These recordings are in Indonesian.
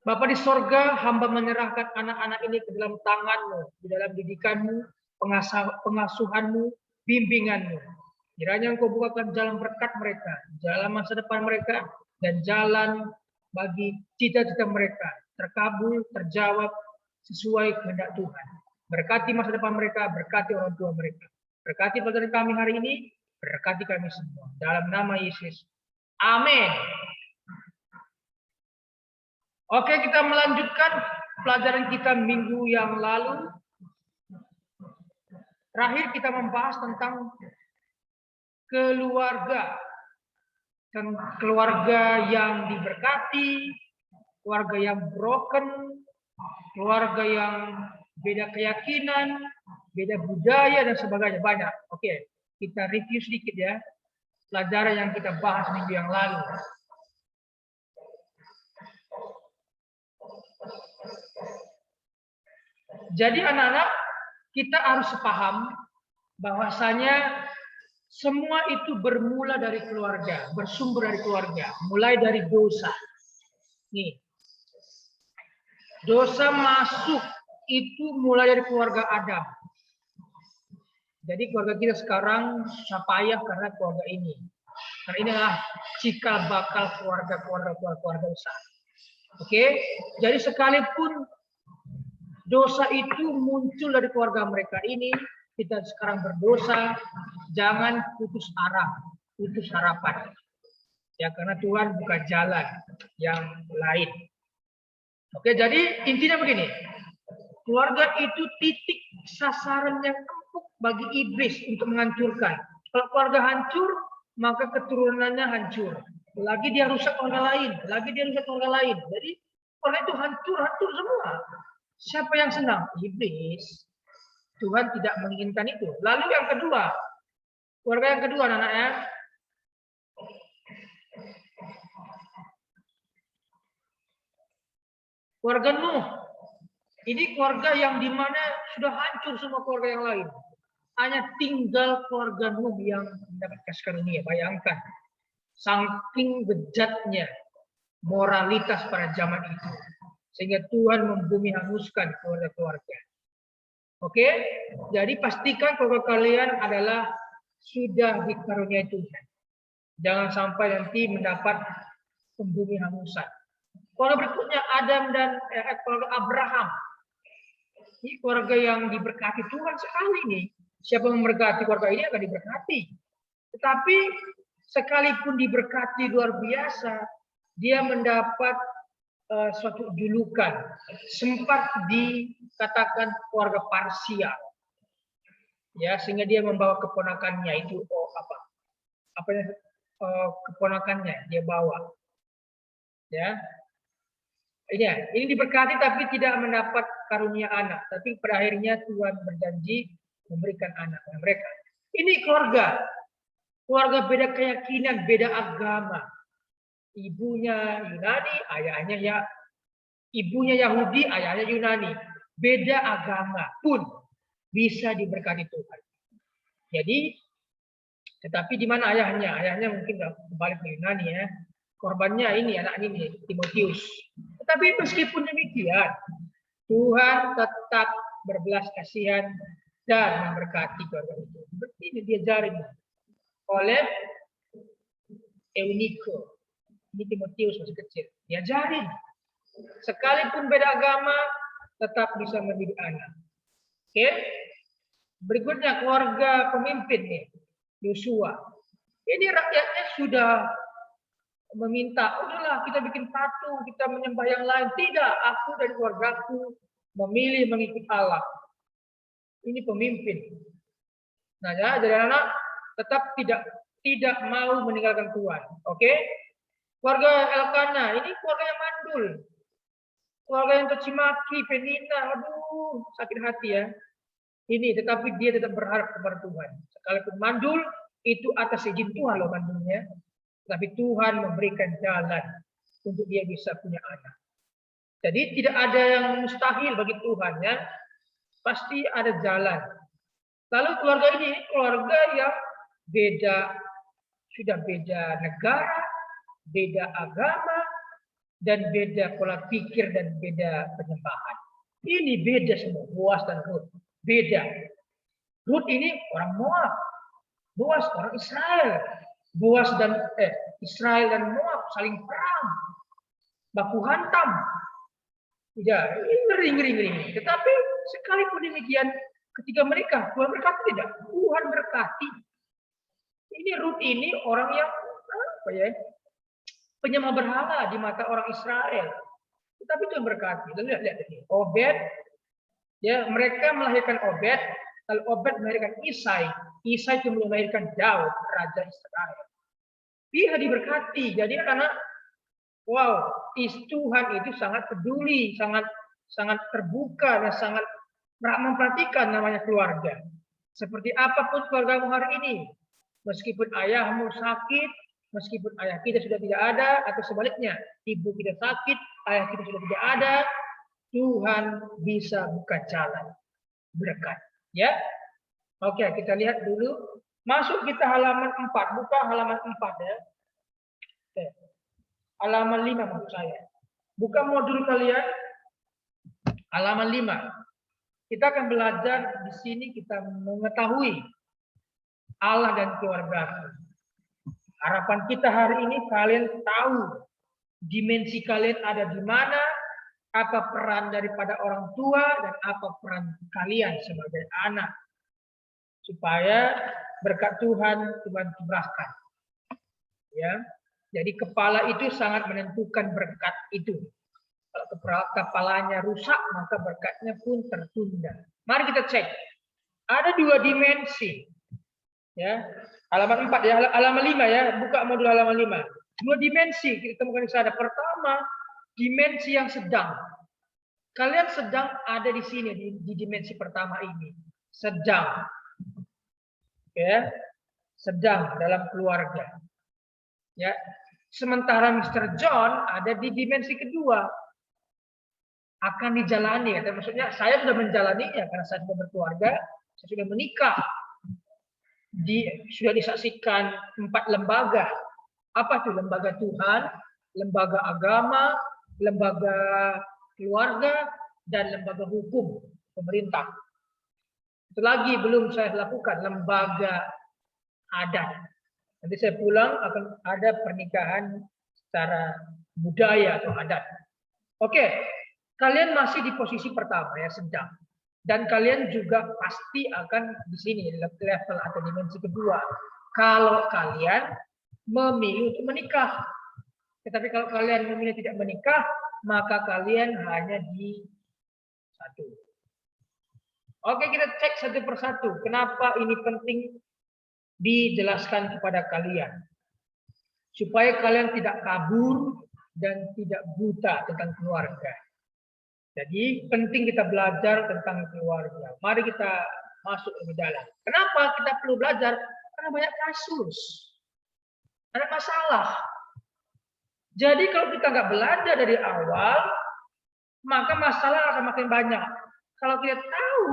Bapa di sorga, hamba menyerahkan anak-anak ini ke dalam tangan-Mu, di dalam didikan-Mu, pengasuhan-Mu, bimbingan-Mu. Kiranya Engkau bukakan jalan berkat mereka, jalan masa depan mereka, dan jalan bagi cita-cita mereka terkabul, terjawab sesuai kehendak Tuhan. Berkati masa depan mereka, berkati orang tua mereka. Berkati pelajaran kami hari ini, berkati kami semua. Dalam nama Yesus. Amin. Oke, kita melanjutkan pelajaran kita minggu yang lalu. Terakhir kita membahas tentang keluarga. Keluarga yang diberkati, keluarga yang broken, keluarga yang beda keyakinan, beda budaya, dan sebagainya. Banyak. Oke, kita review sedikit ya. Pelajaran yang kita bahas minggu yang lalu. Jadi anak-anak, kita harus paham bahwasanya semua itu bermula dari keluarga, bersumber dari keluarga, mulai dari dosa. Nih, dosa masuk itu mulai dari keluarga Adam. Jadi keluarga kita sekarang susah payah karena keluarga ini. Karena inilah cikal bakal keluarga besar. Oke, jadi sekalipun dosa itu muncul dari keluarga mereka ini, kita sekarang berdosa, jangan putus arah, putus harapan. Ya, karena Tuhan buka jalan yang lain. Oke, jadi intinya begini. Keluarga itu titik sasaran yang empuk bagi iblis untuk menghancurkan. Kalau keluarga hancur, maka keturunannya hancur. Lagi dia rusak keluarga lain, lagi dia rusak keluarga lain. Jadi keluarga itu hancur semua. Siapa yang senang? Iblis. Tuhan tidak menginginkan itu. Lalu yang kedua, keluarga yang kedua anak-anaknya, keluarga Nuh. Ini keluarga yang dimana sudah hancur semua keluarga yang lain. Hanya tinggal keluarga Nuh yang mendapat kasih karunia. Bayangkan, saking bejatnya moralitas pada zaman itu. Sehingga Tuhan membumi hanguskan keluarga-keluarga. Oke, jadi pastikan keluarga kalian adalah sudah dikaruniai Tuhan. Jangan sampai nanti mendapat pembumi hangusan. Keluarga berikutnya Adam dan keluarga Abraham. Ini keluarga yang diberkati Tuhan sekali nih. Siapa yang memberkati keluarga ini akan diberkati. Tetapi sekalipun diberkati luar biasa, dia mendapat suatu julukan, sempat dikatakan keluarga parsial, ya, sehingga dia membawa keponakannya itu keponakannya dia bawa, ya. Ini diberkati tapi tidak mendapat karunia anak, tapi pada akhirnya Tuhan berjanji memberikan anak kepada mereka. Ini keluarga beda keyakinan, beda agama. Ibunya Yunani, ayahnya ibunya Yahudi, ayahnya Yunani. Beda agama pun bisa diberkati Tuhan. Jadi, tetapi di mana ayahnya? Ayahnya mungkin kembali ke Yunani ya. Korbannya ini, anak ini, Timotius. Tetapi meskipun demikian, Tuhan tetap berbelas kasihan dan memberkati keluarga itu. Seperti ini diajarin oleh Eunike. Ini Timotius masih kecil. Diajarin. Sekalipun beda agama, tetap bisa mendidik anak. Oke? Berikutnya keluarga pemimpin nih, Yosua. Ini rakyatnya sudah meminta, udahlah kita bikin patung, kita menyembah yang lain. Tidak, aku dan keluargaku memilih mengikuti Allah. Ini pemimpin. Nah, ya, jadi anak tetap tidak mau meninggalkan Tuhan. Oke? Keluarga Elkana, ini keluarga yang mandul. Keluarga yang tercimaki, penina, aduh, sakit hati ya. Ini, tetapi dia tetap berharap kepada Tuhan. Sekalipun mandul, itu atas izin Tuhan loh mandulnya. Tapi Tuhan memberikan jalan untuk dia bisa punya anak. Jadi tidak ada yang mustahil bagi Tuhan ya. Pasti ada jalan. Lalu keluarga ini keluarga yang sudah beda negara, beda agama, dan beda pola pikir dan beda penyembahan. Ini beda semua, Boas dan Rut. Beda. Rut ini orang Moab, Boas orang Israel. Israel dan Moab saling perang, baku hantam. Ya, ini ngeri. Tetapi sekalipun demikian, ketika mereka Tuhan berkati tidak, Tuhan berkati. Ini Rut ini orang yang apa ya? Penyembah berhala di mata orang Israel. Tetapi Tuhan berkati. Lalu lihat ini. Obed, ya mereka melahirkan Obed, lalu Obed melahirkan Isai. Isai itu melahirkan Daud, raja Israel. Dia diberkati. Jadi anak, wow, Tuhan itu sangat peduli, sangat terbuka dan sangat memperhatikan namanya keluarga. Seperti apapun keluargamu hari ini, meskipun ayahmu sakit, meskipun ayah kita sudah tidak ada, atau sebaliknya, ibu kita sakit, ayah kita sudah tidak ada, Tuhan bisa buka jalan berkat. Ya, oke, kita lihat dulu. Masuk kita halaman 4, buka halaman 4 ya. Oke. Halaman 5 maksud saya. Buka modul kalian, halaman 5. Kita akan belajar di sini, kita mengetahui Allah dan keluarga. Harapan kita hari ini kalian tahu dimensi kalian ada di mana, apa peran daripada orang tua dan apa peran kalian sebagai anak, supaya berkat Tuhan curahkan. Ya, jadi kepala itu sangat menentukan berkat itu. Kalau kepalanya rusak, maka berkatnya pun tertunda. Mari kita cek. Ada 2 dimensi. Ya, halaman 4 ya, halaman 5 ya, buka modul halaman 5. 2 dimensi kita temukan di sana. Pertama, dimensi yang sedang. Kalian sedang ada di sini di dimensi pertama ini. Sedang. Ya. Sedang dalam keluarga. Ya. Sementara Mr. John ada di dimensi kedua. Akan dijalani. Maksudnya saya sudah menjalaninya karena saya sudah berkeluarga, saya sudah menikah. Sudah disaksikan 4 lembaga. Apa itu? Lembaga Tuhan, lembaga agama, lembaga keluarga, dan lembaga hukum pemerintah. Itu lagi belum saya lakukan, lembaga adat. Nanti saya pulang akan ada pernikahan secara budaya atau adat. Oke, kalian masih di posisi pertama ya, sedang. Dan kalian juga pasti akan di sini level atau dimensi kedua. Kalau kalian memilih untuk menikah. Tetapi kalau kalian memilih tidak menikah, maka kalian hanya di 1. Oke, kita cek satu persatu. Kenapa ini penting dijelaskan kepada kalian. Supaya kalian tidak kabur dan tidak buta tentang keluarga. Jadi penting kita belajar tentang keluarga. Mari kita masuk lebih dalam. Kenapa kita perlu belajar? Karena banyak kasus. Ada masalah. Jadi kalau kita nggak belajar dari awal, maka masalah akan makin banyak. Kalau kita tahu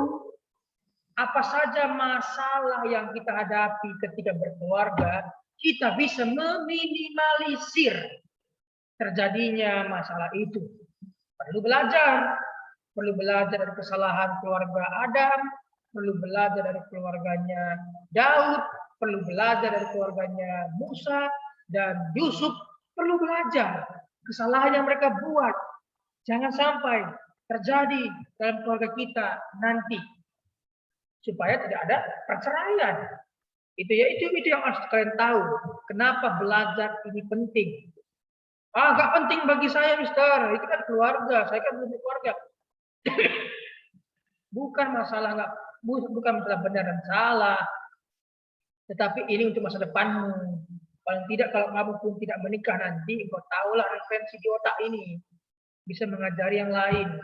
apa saja masalah yang kita hadapi ketika berkeluarga, kita bisa meminimalisir terjadinya masalah itu. Perlu belajar dari kesalahan keluarga Adam, perlu belajar dari keluarganya Daud, perlu belajar dari keluarganya Musa dan Yusuf, perlu belajar kesalahan yang mereka buat. Jangan sampai terjadi dalam keluarga kita nanti, supaya tidak ada perceraian. Itu yang harus kalian tahu. Kenapa belajar ini penting? Agak penting bagi saya, Mister. Itu kan keluarga. Saya kan belum keluarga. Bukan masalah benar dan salah. Tetapi ini untuk masa depanmu. Paling tidak kalau kamu pun tidak menikah nanti, engkau tahulah referensi di otak ini. Bisa mengajari yang lain.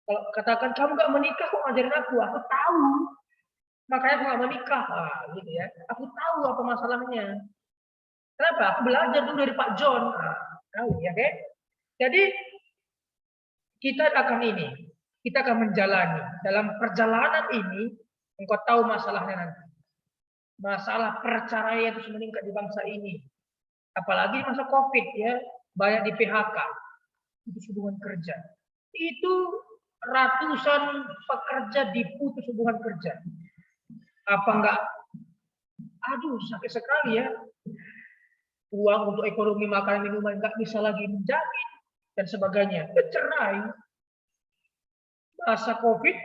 Kalau katakan kamu nggak menikah, kok ngajarin aku? Aku tahu. Makanya aku nggak menikah. Gitu ya. Aku tahu apa masalahnya. Kenapa? Aku belajar dulu dari Pak John. Tahu ya, kan? Jadi kita akan menjalani. Dalam perjalanan ini, engkau tahu masalahnya nanti. Masalah perceraian itu meningkat di bangsa ini. Apalagi masa COVID ya. banyak di PHK, putus hubungan kerja. Itu ratusan pekerja diputus hubungan kerja. Apa enggak? Aduh, sakit sekali ya. Uang untuk ekonomi makanan minuman enggak bisa lagi menjamin dan sebagainya. Bercerai. Masa COVID,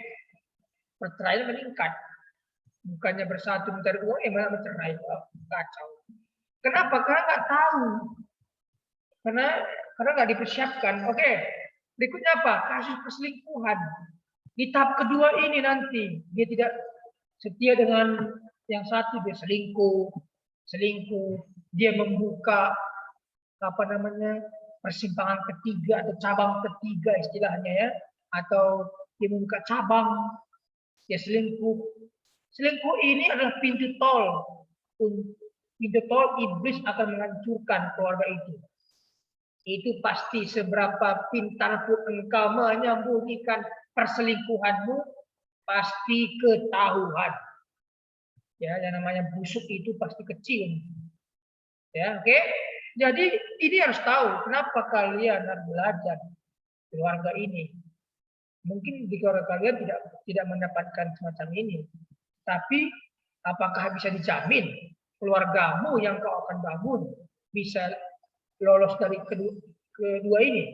perceraian meningkat. Bukannya bersatu mencari uang, malah bercerai. Kacau. Kenapa? Karena nggak tahu. Karena nggak dipersiapkan. Oke. Berikutnya apa? Kasus perselingkuhan. Di tahap kedua ini nanti dia tidak setia dengan yang satu, dia selingkuh, dia membuka persimpangan ketiga atau cabang ketiga istilahnya ya, atau dia membuka cabang, dia selingkuh. Selingkuh ini adalah pintu tol iblis akan menghancurkan keluarga itu. Itu pasti seberapa pintar pun engkau menyembunyikan perselingkuhanmu, pasti ketahuan. Ya, yang namanya busuk itu pasti kecil. Ya, oke. Jadi ini harus tahu kenapa kalian harus belajar keluarga ini. Mungkin di keluarga kalian tidak mendapatkan semacam ini. Tapi apakah bisa dijamin keluargamu yang kau akan bangun bisa lolos dari kedua ini?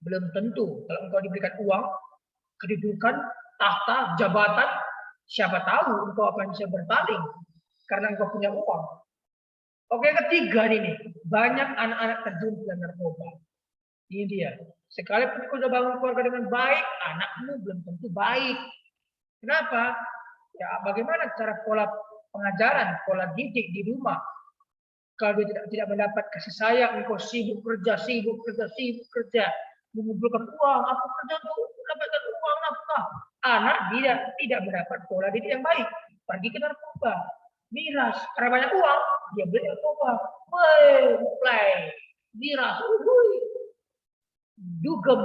Belum tentu. Kalau engkau diberikan uang, kedudukan, tahta, jabatan, siapa tahu engkau akan bisa berpaling karena engkau punya uang. Oke, ketiga ini, banyak anak-anak terjun ke narkoba. Ini dia. Sekalipun kau sudah bangun keluarga dengan baik, anakmu belum tentu baik. Kenapa? Ya, bagaimana cara pola pengajaran, pola didik di rumah? Kalau dia tidak mendapat kasih sayang, engkau sibuk kerja, mengumpulkan uang, aku kerja untuk mendapatkan uang nafkah. Anak dia tidak mendapat pola didik yang baik, pergi ke narkoba, miras, karena banyak uang, dia beli narkoba, mulai miras, dugem,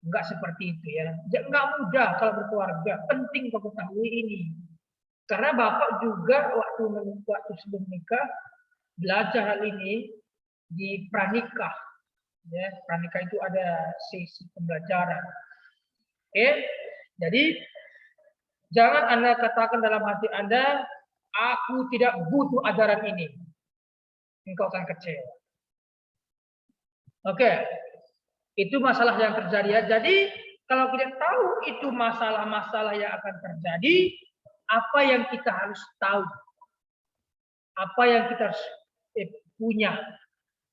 enggak seperti itu ya. Enggak mudah kalau berkeluarga, penting kau ketahui ini. Karena bapak juga waktu sebelum nikah belajar hal ini di pranikah. Ya, pranikah itu ada sesi pembelajaran. Oke, jadi jangan Anda katakan dalam hati Anda, aku tidak butuh ajaran ini. Engkau akan kecewa. Oke, itu masalah yang terjadi ya. Jadi kalau kita tahu itu masalah-masalah yang akan terjadi, apa yang kita harus tahu? Apa yang kita harus punya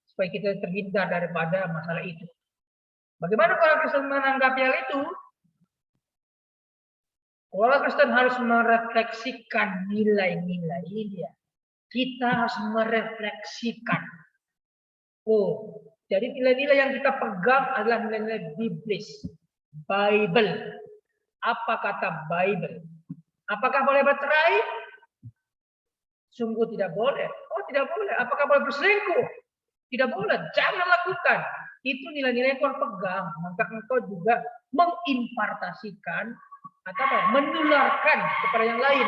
supaya kita terhindar daripada masalah itu? Bagaimana kalau Kristen menanggapi hal itu? Orang Kristen harus merefleksikan nilai-nilai ini dia. Kita harus merefleksikan. Oh, jadi nilai-nilai yang kita pegang adalah nilai-nilai biblis. Bible. Apa kata Bible? Apakah boleh bercerai? Sungguh tidak boleh. Oh, tidak boleh. Apakah boleh berselingkuh? Tidak boleh. Jangan lakukan. Itu nilai-nilai yang kau pegang. Maka engkau juga mengimpartasikan atau menularkan kepada yang lain.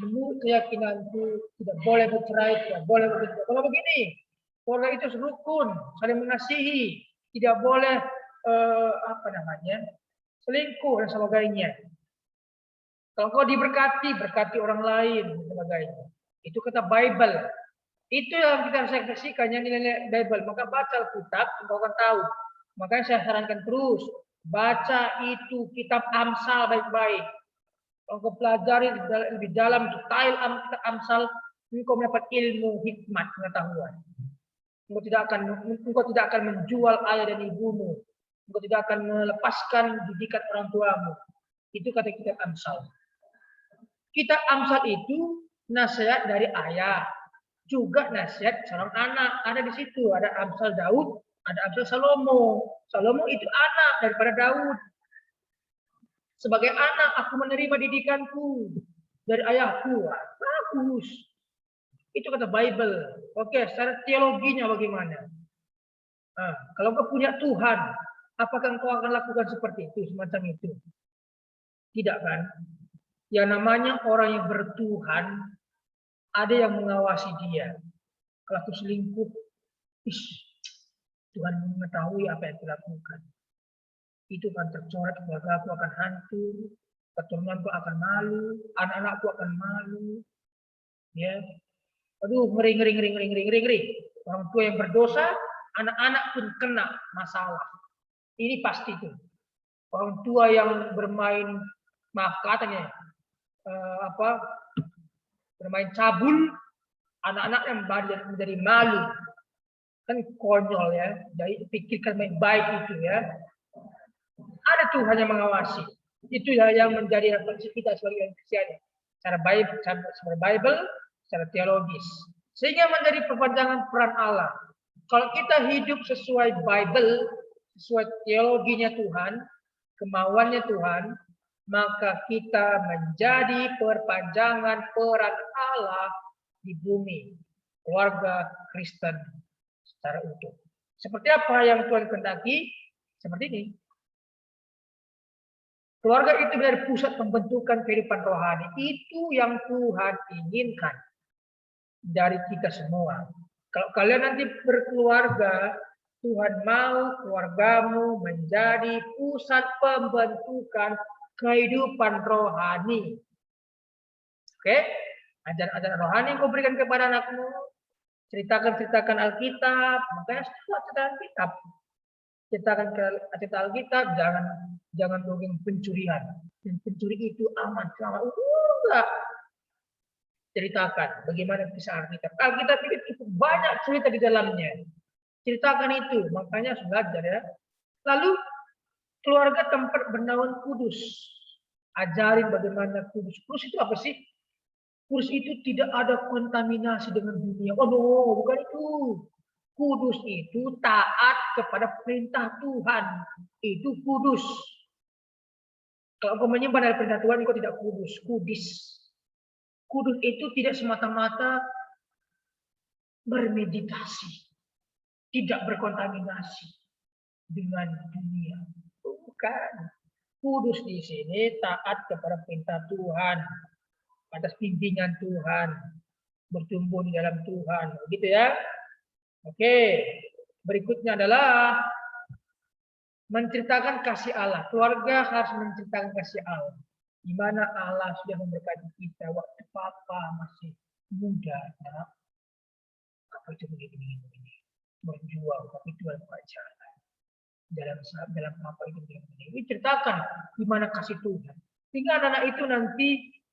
Menurut keyakinanku tidak boleh bercerai, tidak boleh begitu. Kalau begini, keluarga itu rukun, saling mengasihi, tidak boleh selingkuh dan sebagainya. Kalau kau diberkati, berkati orang lain dan sebagainya. Itu kata Bible. Itu yang kita harus refleksikan, yang nilai Bible. Maka baca Alkitab, engkau akan tahu. Makanya saya sarankan terus, baca itu kitab Amsal baik-baik. Kalau kau pelajari lebih dalam detail kitab Amsal, engkau mendapat ilmu, hikmat, pengetahuan. Engkau tidak akan menjual ayah dan ibumu. Engkau tidak akan melepaskan didikan orang tuamu. Itu kata kitab Amsal. Kitab Amsal itu nasihat dari ayah, juga nasihat seorang anak. Ada di situ, ada Amsal Daud, ada Amsal Salomo. Salomo itu anak daripada Daud. Sebagai anak, aku menerima didikanku dari ayahku. Bagus. Itu kata Bible. Oke, secara teologinya bagaimana? Nah, kalau kau punya Tuhan, apakah engkau akan lakukan seperti itu, semacam itu? Tidak kan? Yang namanya orang yang bertuhan, ada yang mengawasi dia. Kalau aku selingkuh, Ish, Tuhan mengetahui apa yang dilakukan. Itu akan tercoret, keluarga aku akan hancur, keturunanku akan malu, anak-anakku akan malu. Ya, aduh, ngeri, ngeri, ngeri, ngeri, ngeri, ngeri, ngeri. Orang tua yang berdosa, anak-anak pun kena masalah. Ini pasti tuh. Orang tua yang bermain, maaf katanya, bermain cabul, anak-anaknya menjadi malu. Kan konyol ya. Jadi pikirkan baik-baik itu ya. Ada Tuhan yang mengawasi. Itu yang menjadi refleksi kita sebagai orang Kristen. Secara Bible, secara teologis. Sehingga menjadi perpanjangan peran Allah. Kalau kita hidup sesuai Bible, sesuai teologinya Tuhan, kemauannya Tuhan, maka kita menjadi perpanjangan peran Allah di bumi. Keluarga Kristen secara utuh. Seperti apa yang Tuhan kehendaki? Seperti ini. Keluarga itu menjadi pusat pembentukan kehidupan rohani. Itu yang Tuhan inginkan dari kita semua. Kalau kalian nanti berkeluarga, Tuhan mau keluargamu menjadi pusat pembentukan kehidupan rohani. Oke? Ajaran-ajaran rohani yang kau berikan kepada anakmu, ceritakan Alkitab, makanya cerita Alkitab. Ceritakan cerita Alkitab, jangan dongeng pencurian. Dan pencuri itu aman, selamat. Enggak. Ceritakan bagaimana kisah Alkitab. Alkitab itu cukup banyak cerita di dalamnya. Ceritakan itu, makanya harus belajar ya. Lalu keluarga tempat bernaung kudus. Ajarin bagaimana kudus. Kudus itu apa sih? Kudus itu tidak ada kontaminasi dengan dunia. Oh no, bukan itu. Kudus itu taat kepada perintah Tuhan. Itu kudus. Kalau kau menyimpan dari perintah Tuhan, kau tidak kudus. Kudis. Kudus itu tidak semata-mata bermeditasi. Tidak berkontaminasi dengan dunia. Bukan. Kudus di sini taat kepada perintah Tuhan. Atas bimbingan Tuhan. Bertumbuh di dalam Tuhan. Gitu ya. Oke, berikutnya adalah menceritakan kasih Allah. Keluarga harus menceritakan kasih Allah. Di mana Allah sudah memberkati kita waktu papa masih muda. Nah, apa itu begini. Berjuang, tapi Tuhan jalan. Dalam apa itu begini. Ini ceritakan di mana kasih Tuhan. Sehingga anak-anak itu nanti,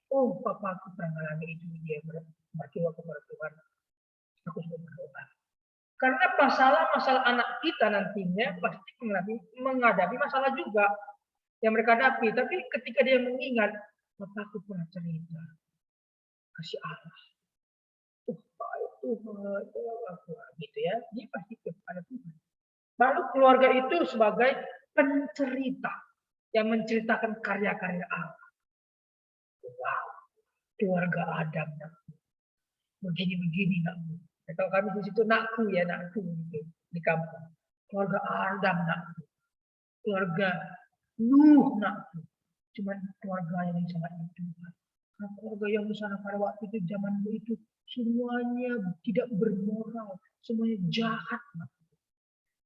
oh papa aku pernah mengalami itu, dia berdoa kepada Tuhan. Aku sudah berdoa. Karena masalah anak kita nantinya pasti menghadapi masalah juga yang mereka hadapi. Tapi ketika dia mengingat, Bapak aku pernah cerita kasih Allah. Baik Tuhan, aku gitu ya. Dia pasti kepada Tuhan. Lalu keluarga itu sebagai pencerita yang menceritakan karya-karya Allah. Wow, keluarga Adam begini nakku. Kalau kami di situ nakku gitu, di kampung. Keluarga Adam nakku. Keluarga Nuh nakku. Cuman keluarga yang sangat Tuhan. Nah, keluarga yang di sana pada waktu itu zaman itu semuanya tidak bermoral, semuanya jahat.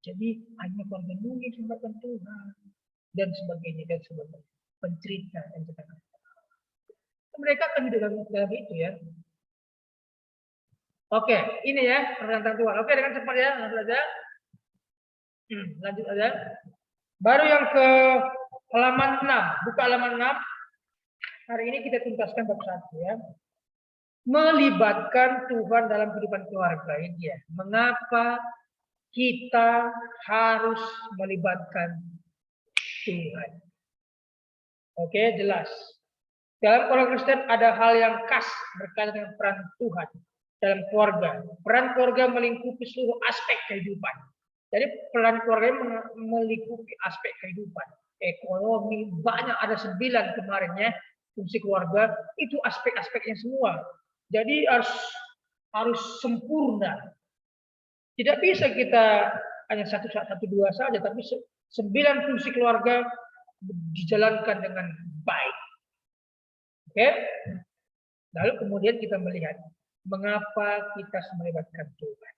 Jadi hanya keluarga Nuh yang diselamatkan Tuhan dan sebagainya. Pencerita dan sebagainya. Mereka akan hidup dalam itu ya. Oke, ini ya tentang Tuhan. Oke, dengan cepat ya, lanjut aja. Lanjut aja. Baru yang ke halaman 6. Buka halaman 6. Hari ini kita tuntaskan bab 1 ya. Melibatkan Tuhan dalam kehidupan keluarga. Ini dia. Mengapa kita harus melibatkan Tuhan? Oke, jelas. Dalam keluarga Kristen ada hal yang khas berkaitan dengan peran Tuhan dalam keluarga. Peran keluarga melingkupi seluruh aspek kehidupan. Jadi peran keluarga melingkupi aspek kehidupan. Ekonomi, banyak ada 9 kemarin ya. Fungsi keluarga, itu aspek-aspeknya semua. Jadi harus sempurna. Tidak bisa kita hanya satu dua saja, tapi 9 fungsi keluarga dijalankan dengan baik. Oke? Lalu kemudian kita melihat mengapa kita harus melibatkan Tuhan.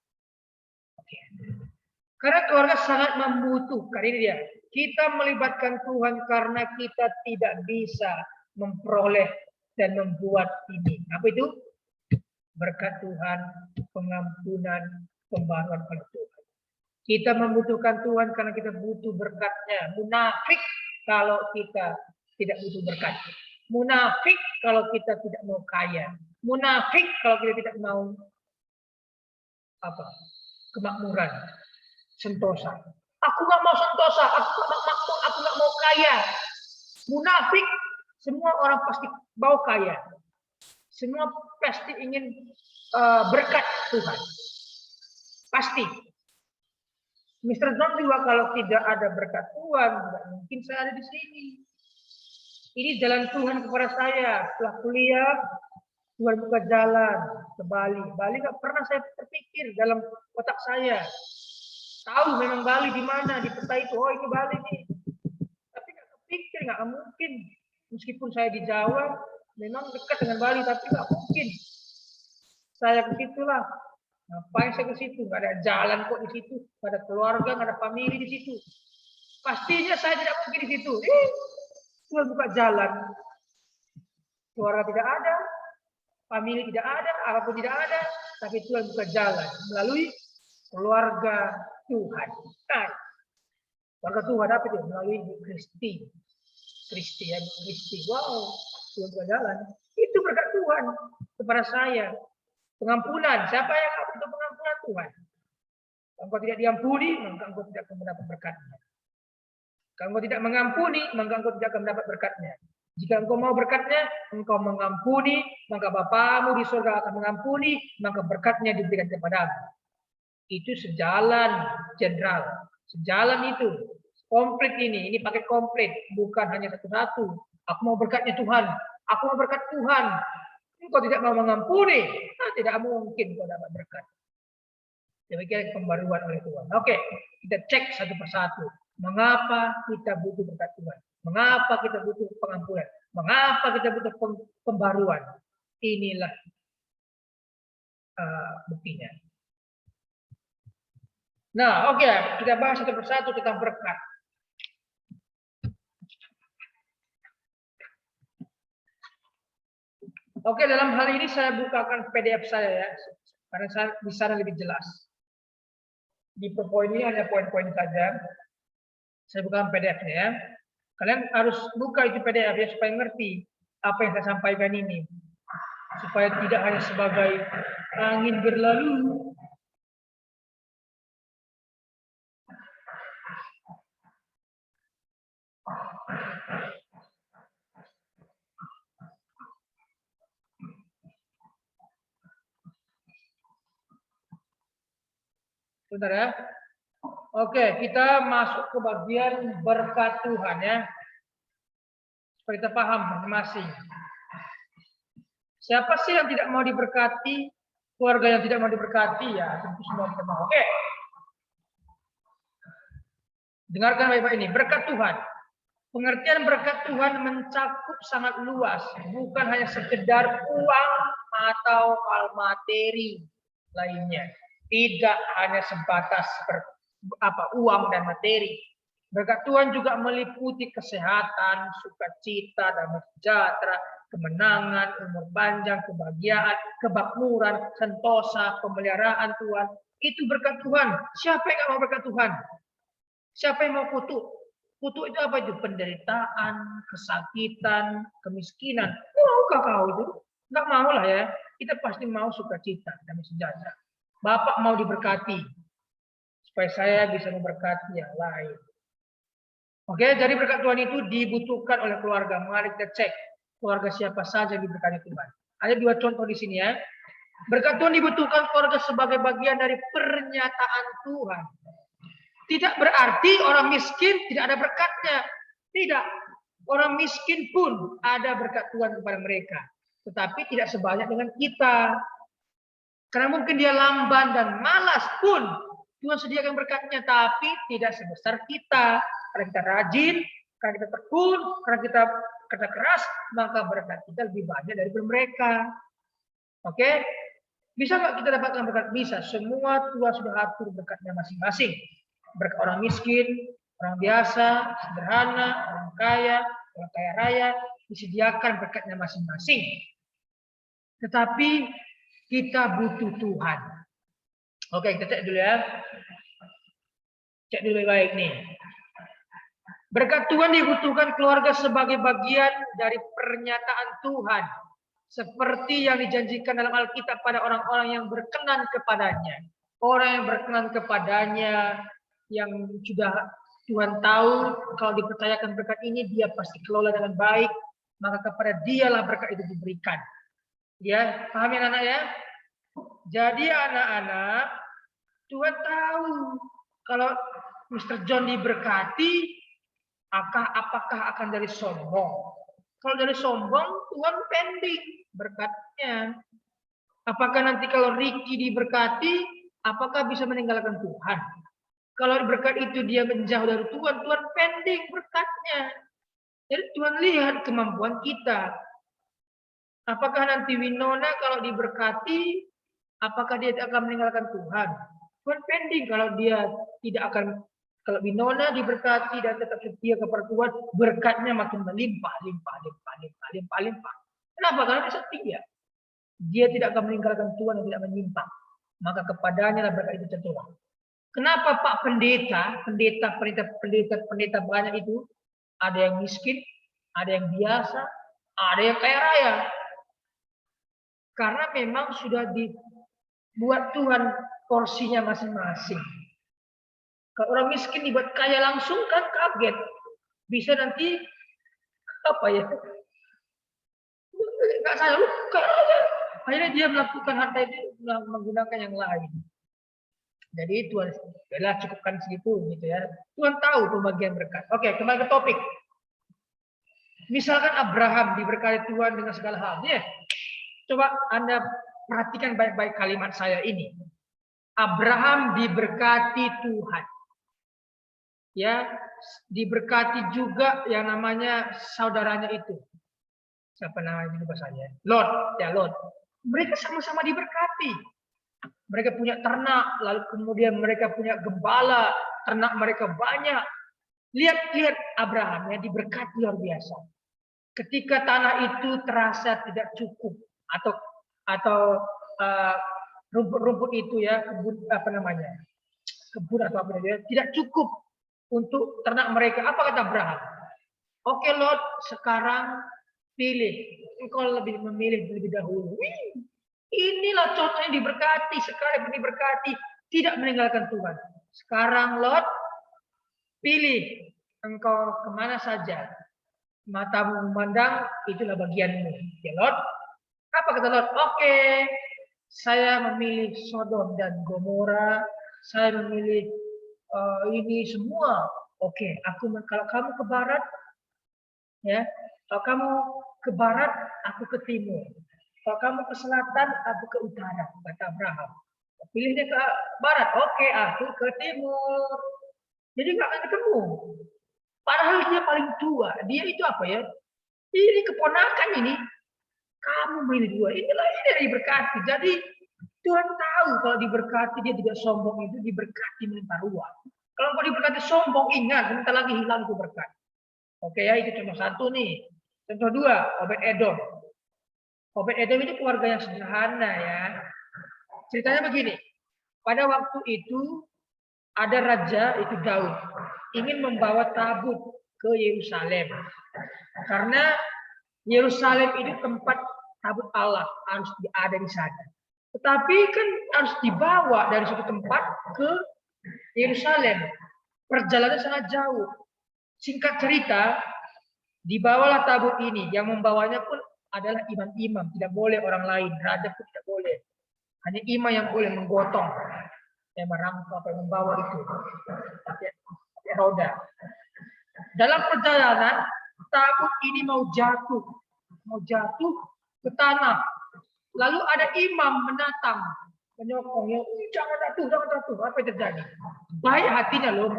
Karena keluarga sangat membutuhkan, ini dia. Kita melibatkan Tuhan karena kita tidak bisa memperoleh dan membuat ini. Apa itu? Berkat Tuhan, pengampunan, pembaruan oleh Tuhan. Kita membutuhkan Tuhan karena kita butuh berkatnya. Munafik kalau kita tidak butuh berkat. Munafik kalau kita tidak mau kaya. Munafik kalau kita tidak mau kemakmuran, sentosa. Aku nggak mau sentosa, aku nggak makmur, aku nggak mau kaya. Munafik, semua orang pasti mau kaya. Semua pasti ingin berkat Tuhan. Pasti. Mr. John juga kalau tidak ada berkat Tuhan, tidak mungkin saya ada di sini. Ini jalan Tuhan kepada saya. Setelah kuliah, Tuhan buka jalan ke Bali. Bali nggak pernah saya terpikir dalam otak saya. Tahu memang Bali di mana, di peta itu. Oh ini Bali nih. Tapi nggak kepikir, nggak mungkin. Meskipun saya di Jawa, memang dekat dengan Bali, tapi nggak mungkin. Saya ke situ lah. Ngapain saya ke situ? Nggak ada jalan kok di situ. Nggak ada keluarga, nggak ada famili di situ. Pastinya saya tidak mungkin di situ. Tuhan buka jalan. Keluarga tidak ada, famili tidak ada, apapun tidak ada, tapi Tuhan buka jalan melalui keluarga Tuhan. Nah, keluarga Tuhan apa itu? Melalui Kristi. Kristi. Wow, Tuhan buka jalan. Itu berkat Tuhan kepada saya. Pengampunan. Siapa yang butuh pengampunan Tuhan? Kalau engkau tidak diampuni, maka engkau tidak akan mendapat berkatnya. Kalau engkau tidak mengampuni, maka engkau tidak akan mendapat berkatnya. Jika engkau mau berkatnya, engkau mengampuni, maka Bapamu di surga akan mengampuni, maka berkatnya diberikan kepadamu. Itu sejalan jenderal. Sejalan itu. Komplit ini pakai komplit. Bukan hanya satu-satu. Aku mau berkatnya Tuhan. Aku mau berkat Tuhan. Engkau tidak mau mengampuni, tidak mungkin kau dapat berkat. Demikian pembaruan oleh Tuhan. Oke, kita cek satu persatu. Mengapa kita butuh berkat Tuhan? Mengapa kita butuh pengampunan? Mengapa kita butuh pembaruan? Inilah buktinya. Nah, oke, kita bahas satu persatu tentang berkat. Oke, dalam hal ini saya bukakan PDF saya ya, karena saya di sana lebih jelas. Di PowerPoint ini hanya poin-poin saja. Saya bukakan PDF-nya ya. Kalian harus buka itu PDF ya supaya ngerti apa yang saya sampaikan ini. Supaya tidak hanya sebagai angin berlalu. Sebentar ya. Oke, kita masuk ke bagian berkat Tuhan ya. Supaya kita paham masing-masing. Siapa sih yang tidak mau diberkati? Keluarga yang tidak mau diberkati ya, tentu semua kita mau. Oke. Dengarkan baik-baik ini, berkat Tuhan. Pengertian berkat Tuhan mencakup sangat luas, bukan hanya sekedar uang atau hal materi lainnya. Tidak hanya sebatas uang dan materi. Berkat Tuhan juga meliputi kesehatan, sukacita, damai sejahtera, kemenangan, umur panjang, kebahagiaan, kemakmuran, sentosa, pemeliharaan Tuhan. Itu berkat Tuhan. Siapa yang nggak mau berkat Tuhan? Siapa yang mau kutuk? Kutuk itu apa itu? Penderitaan, kesakitan, kemiskinan. Maukah kau itu? Nggak mau lah ya. Kita pasti mau sukacita, damai sejahtera. Bapak mau diberkati. Supaya saya bisa memberkati yang lain. Oke, jadi berkat Tuhan itu dibutuhkan oleh keluarga. Mari kita cek keluarga siapa saja yang diberkati Tuhan. Ada dua contoh di sini ya. Berkat Tuhan dibutuhkan keluarga sebagai bagian dari pernyataan Tuhan. Tidak berarti orang miskin tidak ada berkatnya. Tidak. Orang miskin pun ada berkat Tuhan kepada mereka. Tetapi tidak sebanyak dengan kita. Karena mungkin dia lamban dan malas pun Tuhan sediakan berkatnya. Tapi tidak sebesar kita. Karena kita rajin, karena kita tekun, karena kita kerja keras, maka berkat kita lebih banyak daripada mereka. Oke? Bisa nggak kita dapatkan berkat? Bisa. Semua Tuhan sudah atur berkatnya masing-masing. Berkat orang miskin, orang biasa, sederhana, orang kaya raya, disediakan berkatnya masing-masing. Tetapi kita butuh Tuhan. Oke, kita cek dulu ya. Cek dulu baik nih. Berkat Tuhan dibutuhkan keluarga sebagai bagian dari pernyataan Tuhan. Seperti yang dijanjikan dalam Alkitab pada orang-orang yang berkenan kepadanya. Orang yang berkenan kepadanya, yang sudah Tuhan tahu kalau dipercayakan berkat ini, dia pasti kelola dengan baik. Maka kepada dialah berkat itu diberikan. Ya, paham ya anak ya? Jadi anak-anak, Tuhan tahu kalau Mr. John diberkati, apakah akan dari sombong? Kalau dari sombong, Tuhan pending berkatnya. Apakah nanti kalau Ricky diberkati, apakah bisa meninggalkan Tuhan? Kalau berkat itu dia menjauh dari Tuhan, Tuhan pending berkatnya. Jadi Tuhan lihat kemampuan kita. Apakah nanti Winona kalau diberkati, apakah dia akan meninggalkan Tuhan? Tuhan pending kalau dia tidak akan. Kalau Winona diberkati dan tetap setia kepada Tuhan, berkatnya makin melimpah. Kenapa? Karena dia setia. Dia tidak akan meninggalkan Tuhan dan tidak menyimpang. Maka kepadanya lah berkat itu tercurah. Kenapa Pak pendeta banyak itu? Ada yang miskin, ada yang biasa, ada yang kaya raya. Karena memang sudah dibuat Tuhan porsinya masing-masing. Kalau orang miskin dibuat kaya langsung kan kaget. Bisa nanti apa ya? Enggak saya lu kaya. Akhirnya dia melakukan harta itu menggunakan yang lain. Jadi Tuhan adalah cukupkan segitu gitu ya. Tuhan tahu pembagian berkat. Oke, kembali ke topik. Misalkan Abraham diberkati Tuhan dengan segala hal. Ya, coba Anda perhatikan baik-baik kalimat saya ini. Abraham diberkati Tuhan. Ya, diberkati juga yang namanya saudaranya itu. Siapa namanya lupa saya? Lot, ya Lot. Mereka sama-sama diberkati. Mereka punya ternak, lalu kemudian mereka punya gembala, ternak mereka banyak. Lihat Abraham ya diberkati luar biasa. Ketika tanah itu terasa tidak cukup atau rumput-rumput itu ya kebun atau apa namanya tidak cukup untuk ternak mereka. Apa kata Abraham? Oke Lot, sekarang pilih. Engkau lebih memilih lebih dahulu. Inilah contohnya diberkati. Sekarang diberkati, tidak meninggalkan Tuhan. Sekarang Lot, pilih engkau kemana saja. Matamu memandang, itulah bagianmu. Ya Lot, apa kata Lot? Oke, saya memilih Sodom dan Gomora. Saya memilih ini semua. Oke, kalau kamu ke barat, ya. Kalau kamu ke barat, aku ke timur. Kalau kamu ke selatan, aku ke utara, kata Abraham. Pilihnya ke barat, oke, aku ke timur. Jadi nggak akan ketemu. Padahal dia paling tua. Dia itu apa ya? Ini keponakan ini. Kamu milih dua. Inilah ini yang diberkati. Jadi Tuhan tahu kalau diberkati dia tidak sombong itu diberkati melimpah ruah. Kalau mau diberkati sombong, ingat sebentar lagi hilang itu berkat. Oke ya, itu contoh satu nih. Contoh dua, Obed-Edom. Obed-Edom itu keluarga yang sederhana ya. Ceritanya begini. Pada waktu itu ada raja itu Daud ingin membawa tabut ke Yerusalem. Karena Yerusalem itu tempat tabut Allah harus ada di sana. Tetapi kan harus dibawa dari suatu tempat ke Yerusalem. Perjalanan sangat jauh. Singkat cerita, dibawalah tabut ini. Yang membawanya pun adalah imam-imam. Tidak boleh orang lain. Raja pun tidak boleh. Hanya imam yang boleh menggotong. Yang merangkap atau membawa itu. Pakai roda. Dalam perjalanan, tabut ini mau jatuh ke tanah. Lalu ada imam menatang, menyokongnya, jangan jatuh. Apa yang terjadi? Baik hatinya loh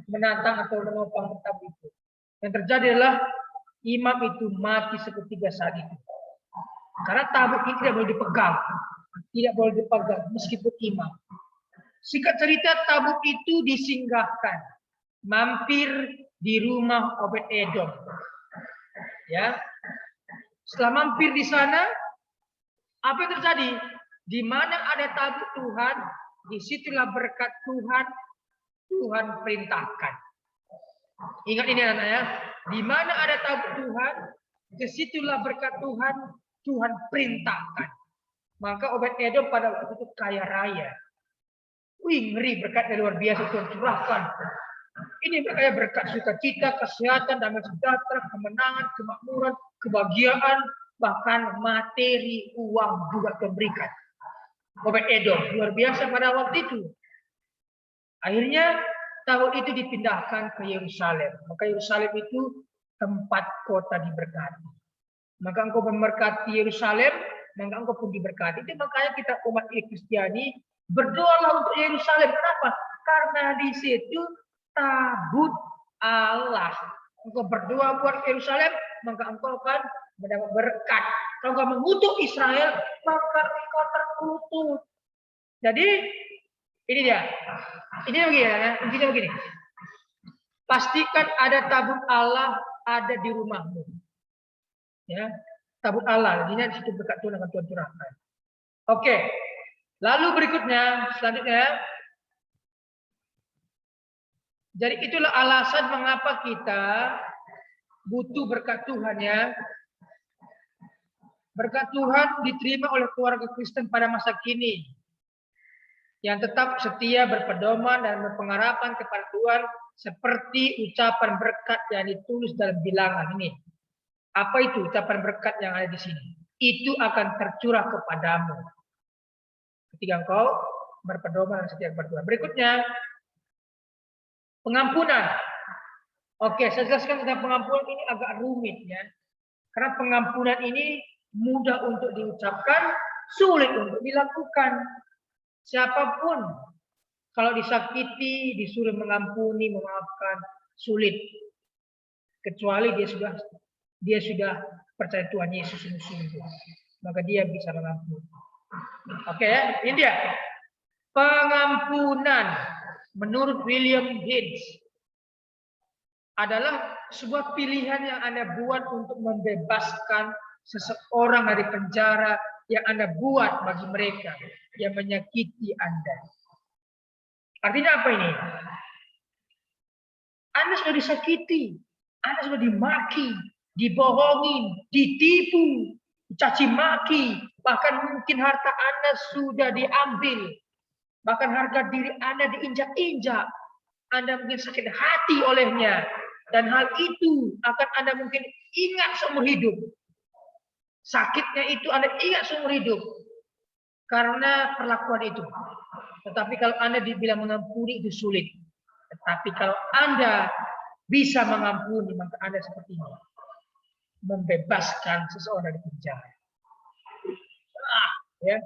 menatang atau menopang tabut itu. Yang terjadi adalah imam itu mati seketika saat itu. Karena tabut itu tidak boleh dipegang. tidak boleh dipegang meskipun imam. Singkat cerita, tabut itu disinggahkan, mampir di rumah Obed-Edom. Ya, setelah mampir di sana, apa yang terjadi? Di mana ada tabut Tuhan, disitulah berkat Tuhan, Tuhan perintahkan. Ingat ini anak ya, di mana ada tabut Tuhan, disitulah berkat Tuhan, Tuhan perintahkan. Maka Obed-Edom pada waktu itu kaya raya. Wih, ngeri berkat luar biasa Tuhan curahkan. Ini kayak berkat sukacita, kesehatan, damai sejahtera, kemenangan, kemakmuran, kebahagiaan, bahkan materi, uang juga diberikan. Obed-Edom luar biasa pada waktu itu. Akhirnya tahun itu dipindahkan ke Yerusalem. Maka Yerusalem itu tempat kota diberkati. Maka engkau memberkati Yerusalem, maka engkau pun diberkati. Itu makanya kita umat Kristiani berdoalah untuk Yerusalem. Kenapa? Karena di situ tabut Allah. Engkau berdoa buat Yerusalem, maka engkau akan mendapat berkat. Kalau engkau mengutuk Israel, maka engkau terkutuk. Jadi ini dia. Ini begini ya. Intinya begini. Pastikan ada tabut Allah ada di rumahmu. Ya, tabut Allah. Ini di situ berkat Tuhan akan Tuhan curahkan. Oke. Lalu berikutnya, selanjutnya. Jadi itulah alasan mengapa kita butuh berkat Tuhan ya. Berkat Tuhan diterima oleh keluarga Kristen pada masa kini. Yang tetap setia berpedoman dan berpengharapan kepada Tuhan seperti ucapan berkat yang ditulis dalam bilangan ini. Apa itu ucapan berkat yang ada di sini? Itu akan tercurah kepadamu ketika engkau berpedoman dan setia kepada Tuhan. Berikutnya, pengampunan. Oke, saya jelaskan tentang pengampunan ini agak rumit ya. Karena pengampunan ini mudah untuk diucapkan, sulit untuk dilakukan. Siapapun kalau disakiti, disuruh mengampuni, memaafkan, sulit. Kecuali dia sudah percaya Tuhan Yesus sungguh-sungguh. Maka dia bisa mengampuni. Oke ya, ini dia. Pengampunan menurut William Hines adalah sebuah pilihan yang Anda buat untuk membebaskan seseorang dari penjara yang Anda buat bagi mereka yang menyakiti Anda. Artinya apa ini? Anda sudah disakiti, Anda sudah dimaki, dibohongin, ditipu, dicaci maki, bahkan mungkin harta Anda sudah diambil, bahkan harga diri Anda diinjak-injak, Anda mungkin sakit hati olehnya, dan hal itu akan Anda mungkin ingat seumur hidup. Sakitnya itu Anda ingat seumur hidup karena perlakuan itu. Tetapi kalau Anda dibilang mengampuni itu sulit. Tetapi kalau Anda bisa mengampuni, maka Anda seperti ini. Membebaskan seseorang dari penjara. Ya.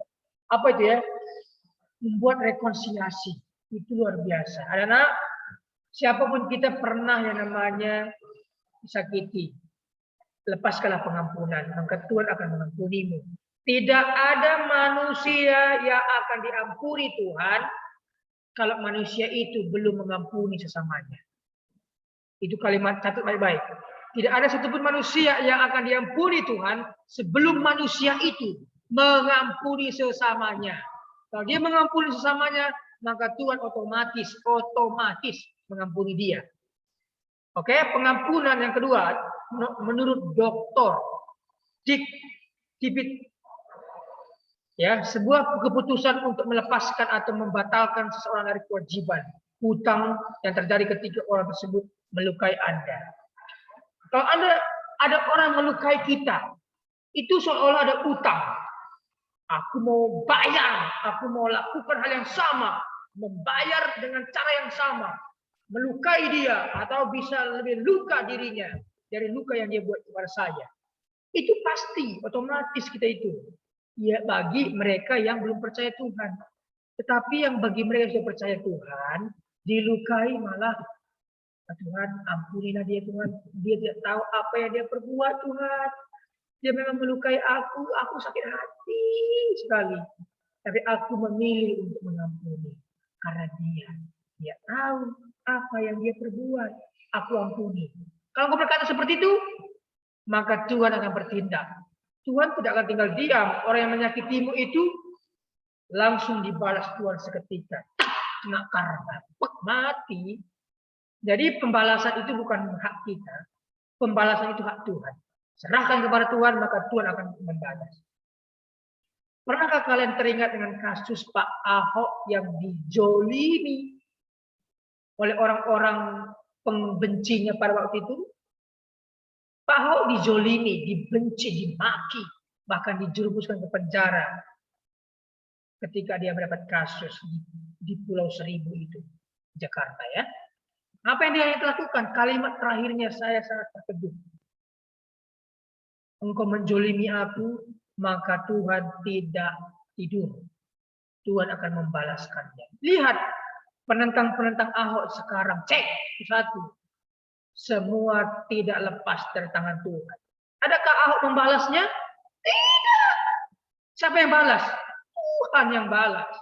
Apa itu ya? Membuat rekonsiliasi. Itu luar biasa. Anak-anak, siapapun kita pernah yang namanya disakiti. Lepaskanlah pengampunan. Maka Tuhan akan mengampunimu. Tidak ada manusia yang akan diampuni Tuhan kalau manusia itu belum mengampuni sesamanya. Itu kalimat catat baik-baik. Tidak ada satupun manusia yang akan diampuni Tuhan sebelum manusia itu mengampuni sesamanya. Kalau dia mengampuni sesamanya, maka Tuhan otomatis mengampuni dia. Oke, pengampunan yang kedua menurut Dr. Dick Tippett. Ya, sebuah keputusan untuk melepaskan atau membatalkan seseorang dari kewajiban hutang yang terjadi ketika orang tersebut melukai Anda. Kalau ada orang melukai kita, itu seolah ada utang. Aku mau bayar, aku mau lakukan hal yang sama, membayar dengan cara yang sama, melukai dia atau bisa lebih luka dirinya dari luka yang dia buat kepada saya. Itu pasti, otomatis kita itu. Ya bagi mereka yang belum percaya Tuhan. Tetapi yang bagi mereka yang sudah percaya Tuhan, dilukai malah, Tuhan ampunilah dia Tuhan. Dia tidak tahu apa yang dia perbuat Tuhan. Dia memang melukai aku sakit hati sekali. Tapi aku memilih untuk mengampuni. Karena dia tahu apa yang dia perbuat. Aku ampuni. Kalau kau berkata seperti itu, maka Tuhan akan bertindak. Tuhan tidak akan tinggal diam. Orang yang menyakitimu itu langsung dibalas Tuhan seketika. Kena karma. Mati. Jadi pembalasan itu bukan hak kita. Pembalasan itu hak Tuhan. Serahkan kepada Tuhan, maka Tuhan akan membalas. Pernahkah kalian teringat dengan kasus Pak Ahok yang dijolimi oleh orang-orang pembencinya pada waktu itu? Pak Ahok dijolimi, dibenci, dimaki, bahkan dijerumuskan ke penjara ketika dia mendapat kasus di Pulau Seribu itu, Jakarta ya. Apa yang dia lakukan? Kalimat terakhirnya saya sangat terkejut. Engkau menjolimi aku, maka Tuhan tidak tidur. Tuhan akan membalaskannya. Lihat penentang-penentang Ahok sekarang. Cek satu. Semua tidak lepas dari tangan Tuhan. Adakah Ahok membalasnya? Tidak. Siapa yang balas? Tuhan yang balas.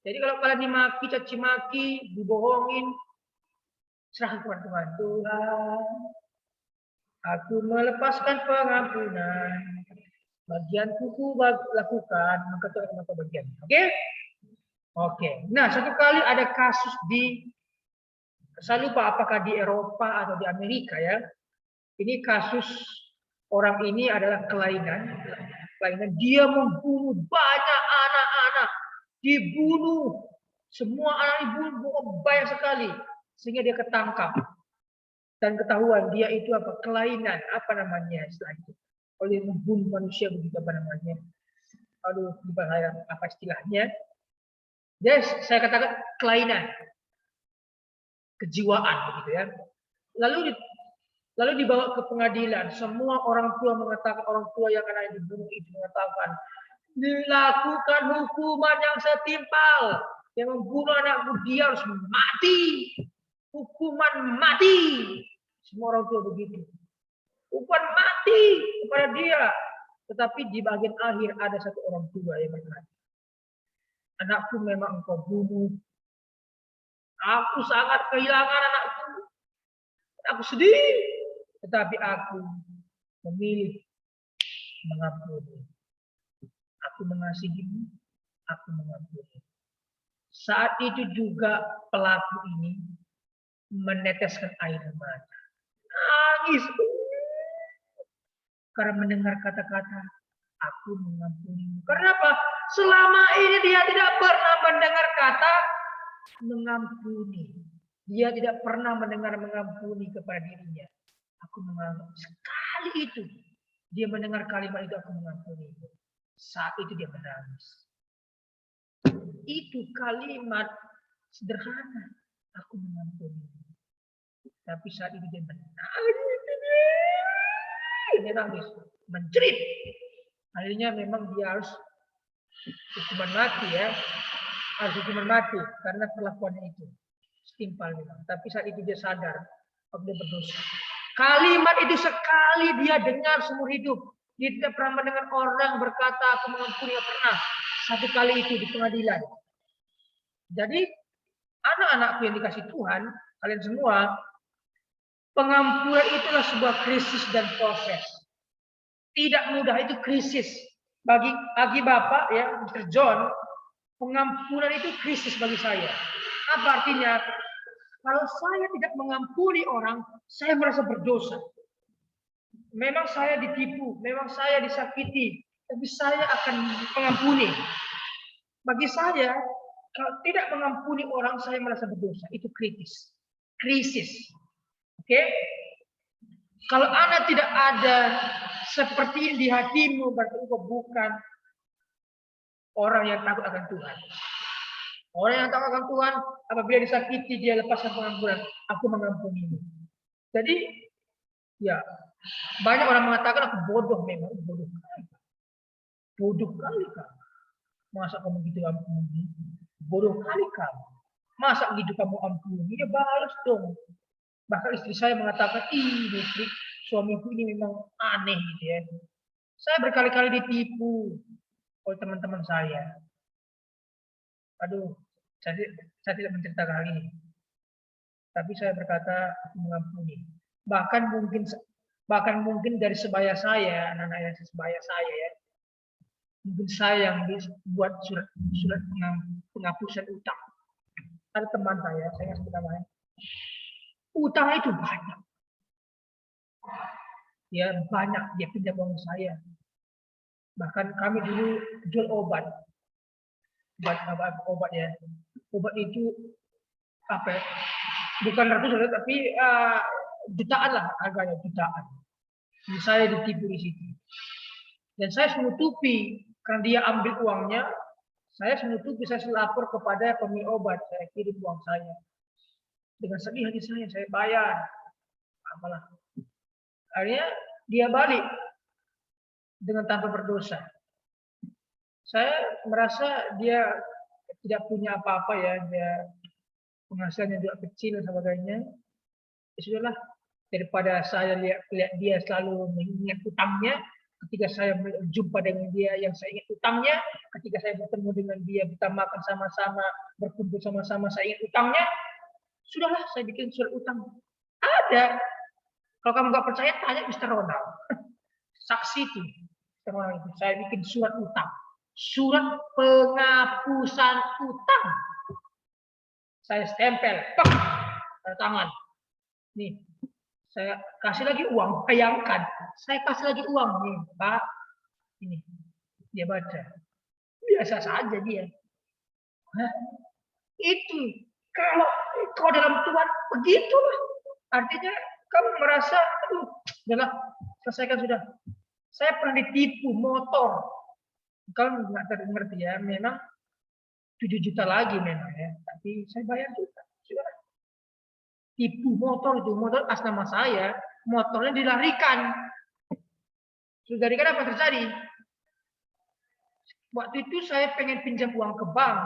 Jadi kalau kalian dimaki, caci maki, dibohongin, serahkan kepada Tuhan. Tuhan, aku melepaskan pengampunan. Bagian kuku lakukan, maka Tuhan akan melakukan bagian. Oke? Oke. Nah, satu kali ada kasus saya lupa apakah di Eropa atau di Amerika ya. Ini kasus orang ini adalah kelainan. Dia membunuh banyak anak-anak. Dibunuh. Semua anak dibunuh banyak sekali. Sehingga dia ketangkap. Dan ketahuan dia itu apa? Kelainan. Apa namanya istilah itu? Oleh membunuh manusia begitu apa namanya? Aduh, lupa saya apa istilahnya. Jadi saya katakan kelainan. Kejiwaan begitu ya. Lalu dibawa ke pengadilan. Semua orang tua mengatakan, orang tua yang anaknya dibunuh itu mengatakan, dilakukan hukuman yang setimpal. Yang membunuh anakku dia harus mati. Hukuman mati. Semua orang tua begitu. Hukuman mati kepada dia. Tetapi di bagian akhir ada satu orang tua yang berkata, anakku memang engkau bunuh. Aku sangat kehilangan anakku. Aku sedih. Tetapi aku memilih mengampuni. Aku mengasihimu. Aku mengampuni. Saat itu juga pelaku ini meneteskan air mata. Nangis. Karena mendengar kata-kata, aku mengampuni. Kenapa? Selama ini dia tidak pernah mendengar kata mengampuni. Dia tidak pernah mendengar mengampuni kepada dirinya. Aku mengampuni. Sekali itu, dia mendengar kalimat itu, aku mengampuni. Saat itu dia menangis. Itu kalimat sederhana. Aku mengampuni. Tapi saat itu dia menangis. Dia nangis, menjerit. Akhirnya memang dia harus hukuman mati ya. Harus hukuman mati karena perlakuannya itu. Setimpal memang. Tapi saat itu dia sadar bahwa dia berdosa. Kalimat itu sekali dia dengar seumur hidup. Dia tidak pernah mendengar orang berkata aku mengampuni, tidak pernah. Satu kali itu di pengadilan. Jadi anak-anakku yang dikasih Tuhan, kalian semua, pengampunan itulah sebuah krisis dan proses. Tidak mudah, itu krisis. Bagi Bapak ya, Mr. John, pengampunan itu krisis bagi saya. Apa artinya? Kalau saya tidak mengampuni orang, saya merasa berdosa. Memang saya ditipu, memang saya disakiti, tapi saya akan mengampuni. Bagi saya, kalau tidak mengampuni orang, saya merasa berdosa. Itu kritis. Krisis. Oke? Kalau Anda tidak ada seperti di hatimu, berarti engkau bukan orang yang takut akan Tuhan. Orang yang takut akan Tuhan, apabila disakiti, dia lepaskan pengampunan. Aku mengampuni. Jadi, ya, banyak orang mengatakan aku bodoh memang. Bodoh kali. Bodoh kali kamu. Masa kamu gitu ampuni? Bodoh kali kamu. Masa gitu kamu ampuni? Ya balas dong. Bahkan istri saya mengatakan, istri suamiku ini memang aneh gitu ya. Saya berkali-kali ditipu oleh teman-teman saya. Aduh, saya tidak menceritakan hal ini. Tapi saya berkata mengampuni. Bahkan mungkin dari sebaya saya, anak-anak yang sebaya saya ya, mungkin saya yang buat surat penghapusan utang. Ada teman saya sebut namanya. Utang itu banyak. Ya banyak dia pinjam uang saya. Bahkan kami dulu jual obat ya. Obat itu apa ya? Bukan ratus tapi jutaan lah harganya, jutaan. Jadi saya ditipu di situ. Dan saya menutupi karena dia ambil uangnya, saya menutupi, saya lapor kepada pemilik obat, saya kirim uang saya. Dengan sedih hati saya bayar. Apalah. Akhirnya dia balik dengan tanpa berdosa. Saya merasa dia tidak punya apa-apa ya, dia penghasilannya juga kecil dan sebagainya. Ya sudahlah, daripada saya lihat dia selalu mengingat utangnya, ketika saya berjumpa dengan dia yang saya ingat utangnya, ketika saya bertemu dengan dia, kita makan sama-sama, berkumpul sama-sama, saya ingat utangnya, sudahlah saya bikin surat utang. Ada. Kalau kamu nggak percaya, tanya Mr. Ronald. Saksi itu. Mr. Ronald itu. Saya bikin surat utang. Surat penghapusan utang. Saya stempel. Tanda tangan. Nih. Saya kasih lagi uang. Bayangkan. Saya kasih lagi uang. Nih, Pak. Ini. Dia baca. Biasa saja dia. Hah? Itu. Kalau dalam Tuhan, begitulah. Artinya, kamu merasa, aduh, udahlah, selesaikan sudah. Saya pernah ditipu motor. Kalau nggak ngerti ya, memang 7 juta lagi memang ya. Tapi saya bayar juga. Sudah. Tipu motor itu, motor atas nama saya, motornya dilarikan. Sudah dilarikan apa terjadi? Waktu itu saya pengen pinjam uang ke bank.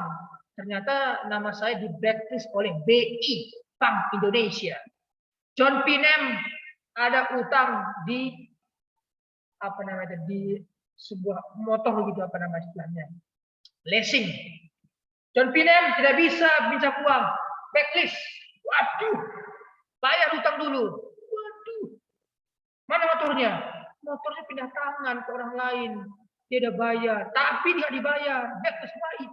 Ternyata nama saya di blacklist oleh BI, Bank Indonesia. John Pinem ada utang di apa namanya, di sebuah motor gitu, apa nama istilahnya, leasing. John Pinem tidak bisa pinjam uang, blacklist. Waduh, bayar utang dulu. Waduh, mana motornya? Motornya pindah tangan ke orang lain. Dia udah bayar, tapi tidak dibayar. Blacklist baik.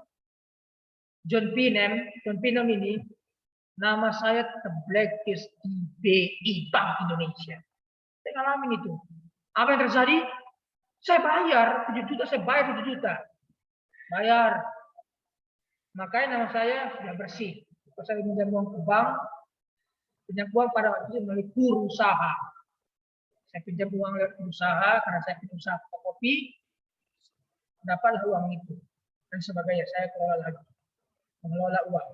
John Pinem ini nama saya terblacklist di BI, Bank Indonesia. Saya ngalamin itu. Apa yang terjadi? Saya bayar 7 juta, saya bayar 7 juta. Bayar. Makanya nama saya sudah bersih. Kalau saya pinjam uang ke bank, pinjam uang pada waktu itu melalui Purusaha. Saya pinjam uang lewat Purusaha karena saya punya usaha kopi, dapatlah uang itu. Dan sebagainya, saya kelola lagi. Mengelola uang.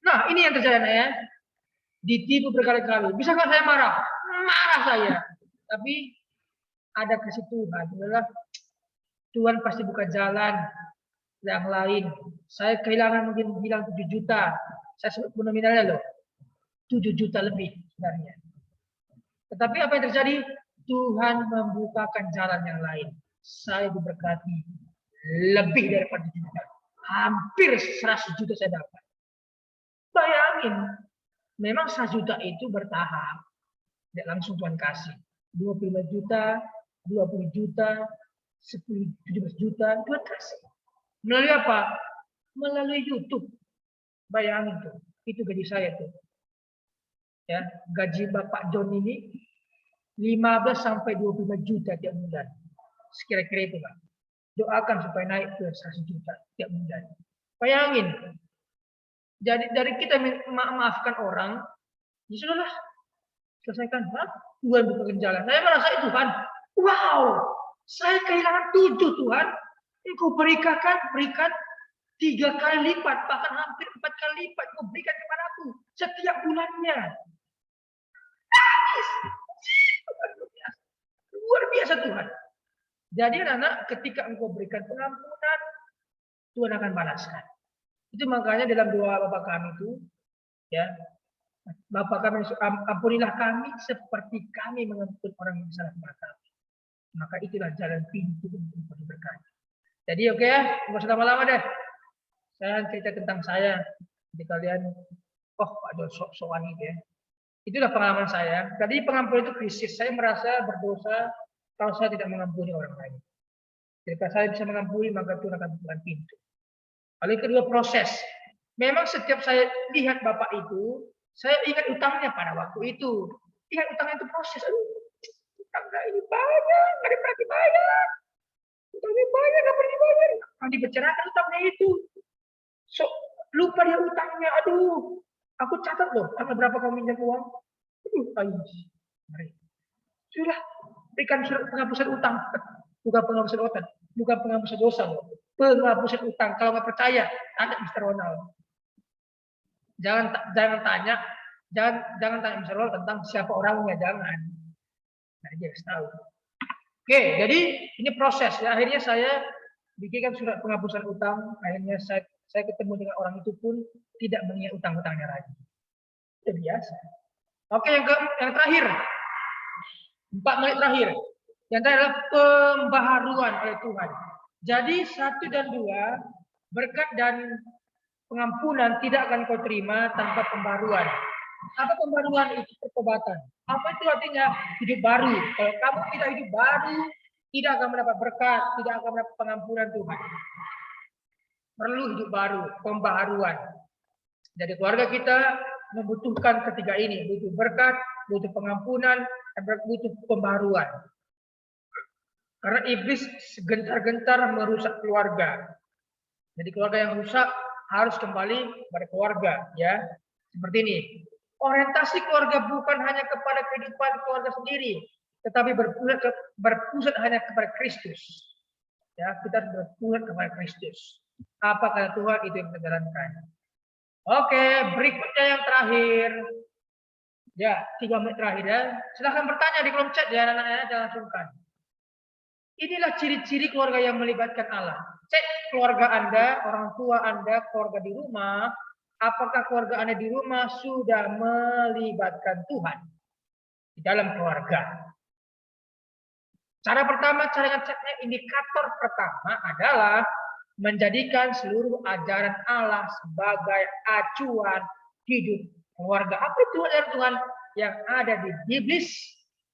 Nah, ini yang terjadi ya. Ditipu berkali-kali. Bisa nggak saya marah? Marah saya. Tapi ada kasih Tuhan. Adalah Tuhan pasti buka jalan yang lain. Saya kehilangan mungkin bilang 7 juta. Saya sebut nominalnya loh. 7 juta lebih sebenarnya. Tetapi apa yang terjadi? Tuhan membukakan jalan yang lain. Saya diberkati lebih daripada 7 juta. Hampir 100 juta saya dapat. Bayangin, memang 100 juta itu bertahap. Tidak langsung Tuhan kasih. 25 juta, 20 juta, 10, 17 juta, Tuhan kasih. Melalui apa? Melalui YouTube. Bayangin tuh, itu gaji saya tuh. Ya, gaji Bapak John ini 15 sampai 25 juta tiap bulan. Sekira-kira itu, Pak. Doakan supaya naik ke 100 juta tiap bulan. Bayangin. Jadi dari kita memaafkan orang, ya sudahlah, selesaikan. Tuhan bukakan jalan. Saya merasa itu Tuhan. Wow, saya kehilangan 7 Tuhan. Engkau berikan 3 kali lipat, bahkan hampir 4 kali lipat. Engkau berikan kepadaku setiap bulannya. Luar biasa Tuhan. Jadi anak, ketika engkau berikan pengampunan, Tuhan akan balaskan. Itu makanya dalam doa Bapa kami itu, ya, Bapa kami, ampunilah kami seperti kami mengampuni orang yang salah kepada kami. Maka itulah jalan pintu untuk diberkati. Jadi oke ya, nggak usah lama-lama deh. Saya cerita tentang saya, jadi kalian, oh ada sok-sokan gitu ya. Itulah pengalaman saya. Tadi pengampunan itu krisis. Saya merasa berdosa kalau saya tidak mengampuni orang lain. Jika saya bisa mengampuni, maka Tuhan akan buka pintu. Lalu kedua, proses. Memang setiap saya lihat Bapak itu, saya ingat utangnya pada waktu itu. Ingat utangnya itu proses. Aduh, utangnya ini banyak, nggak pernah dibayar. Utangnya banyak, nggak pernah dibayar. Kalau dibicarakan utangnya itu. So, lupa dia utangnya. Aduh, aku catat loh, tanggal berapa kamu minjam uang. Aduh, ayo. Mari. Sudah, berikan surat penghapusan utang. Bukan penghapusan utang, bukan penghapusan dosa loh. Penghapusan utang. Kalau nggak percaya, tanya Mr. Ronald. Jangan tanya Mr. Ronald tentang siapa orangnya, jangan. Nah, dia harus tahu. Oke, jadi ini proses ya. Akhirnya saya bikinkan surat penghapusan utang. Akhirnya saya ketemu dengan orang itu pun tidak mengingat utang-utangnya lagi. Itu biasa. Oke, yang terakhir. 4 menit terakhir. Yang terakhir adalah pembaharuan oleh Tuhan. Jadi 1 dan 2, berkat dan pengampunan tidak akan kau terima tanpa pembaharuan. Apa pembaharuan itu? Pertobatan. Apa itu artinya? Hidup baru. Kalau kamu tidak hidup baru, tidak akan mendapat berkat, tidak akan mendapat pengampunan Tuhan. Perlu hidup baru, pembaharuan. Jadi keluarga kita membutuhkan ketiga ini, butuh berkat, butuh pengampunan, dan butuh pembaharuan. Karena iblis gentar-gentar merusak keluarga. Jadi keluarga yang rusak harus kembali pada keluarga, ya. Seperti ini. Orientasi keluarga bukan hanya kepada kehidupan keluarga sendiri, tetapi berpusat hanya kepada Kristus. Ya, kita berpusat kepada Kristus. Apa kata Tuhan, itu yang kita jalankan. Oke, berikutnya yang terakhir. Ya, 3 menit terakhir ya. Silahkan bertanya di kolom chat ya, anak-anak, jangan sungkan. Inilah ciri-ciri keluarga yang melibatkan Allah. Cek keluarga Anda, orang tua Anda, keluarga di rumah. Apakah keluarga Anda di rumah sudah melibatkan Tuhan di dalam keluarga? Cara pertama, cara ngeceknya, indikator pertama adalah menjadikan seluruh ajaran Allah sebagai acuan hidup keluarga. Apa itu ajaran Tuhan yang ada di Biblis,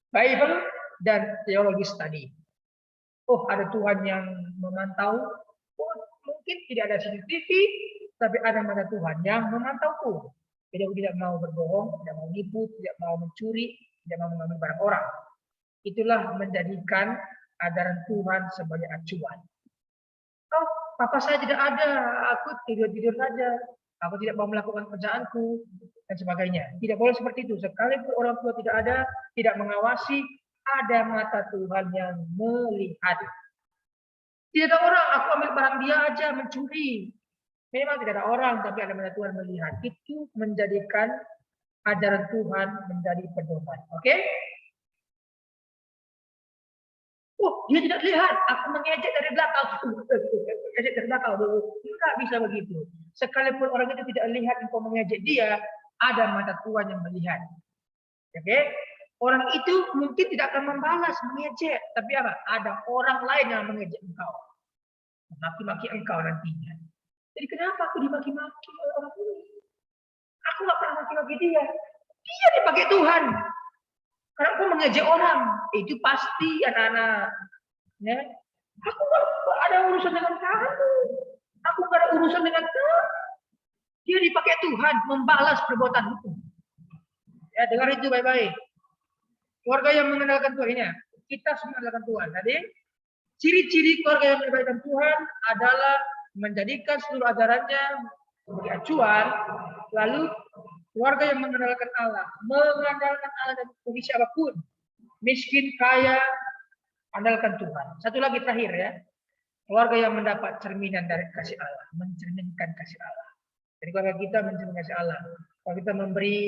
Bible, dan teologis tadi? Oh, ada Tuhan yang memantau. Oh, mungkin tidak ada CCTV, tapi ada mata Tuhan yang memantauku. Jadi aku tidak mau berbohong, tidak mau nipu, tidak mau mencuri, tidak mau mengambil barang orang. Itulah menjadikan ajaran Tuhan sebagai acuan. Oh, papa saya tidak ada, aku tidur-tidur saja. Aku tidak mau melakukan kerjaanku, dan sebagainya. Tidak boleh seperti itu. Sekalipun orang tua tidak ada, tidak mengawasi, ada mata Tuhan yang melihat. Tidak ada orang, aku ambil barang dia aja, mencuri. Memang tidak ada orang, tapi ada mata Tuhan melihat. Itu menjadikan ajaran Tuhan menjadi pedoman. Oke? Oh, dia tidak lihat. Aku mengejek dari belakang. Mengejek dari belakang. Tidak bisa begitu. Sekalipun orang itu tidak lihat engkau mengejek dia, ada mata Tuhan yang melihat. Oke? Orang itu mungkin tidak akan membalas mengejek, tapi apa? Ada orang lain yang mengejek engkau. Maki-maki engkau nantinya. Jadi kenapa aku dimaki-maki oleh orang ini? Aku nggak pernah maki-maki dia. Dia dipakai Tuhan. Karena aku mengejek orang, itu pasti anak-anak. Ya. Aku nggak ada urusan dengan kamu. Aku nggak ada urusan dengan kamu. Dia dipakai Tuhan membalas perbuatan hukum. Ya, dengar itu baik-baik. Keluarga yang mengenalkan Tuhan ini, kita semua mengenalkan Tuhan. Jadi, ciri-ciri keluarga yang mengenalkan Tuhan adalah menjadikan seluruh ajarannya sebagai acuan, lalu keluarga yang mengandalkan Allah dan kondisi apapun, miskin, kaya, andalkan Tuhan. Satu lagi terakhir ya, keluarga yang mendapat cerminan dari kasih Allah, mencerminkan kasih Allah. Jadi keluarga kita mencerminkan kasih Allah. Kalau kita memberi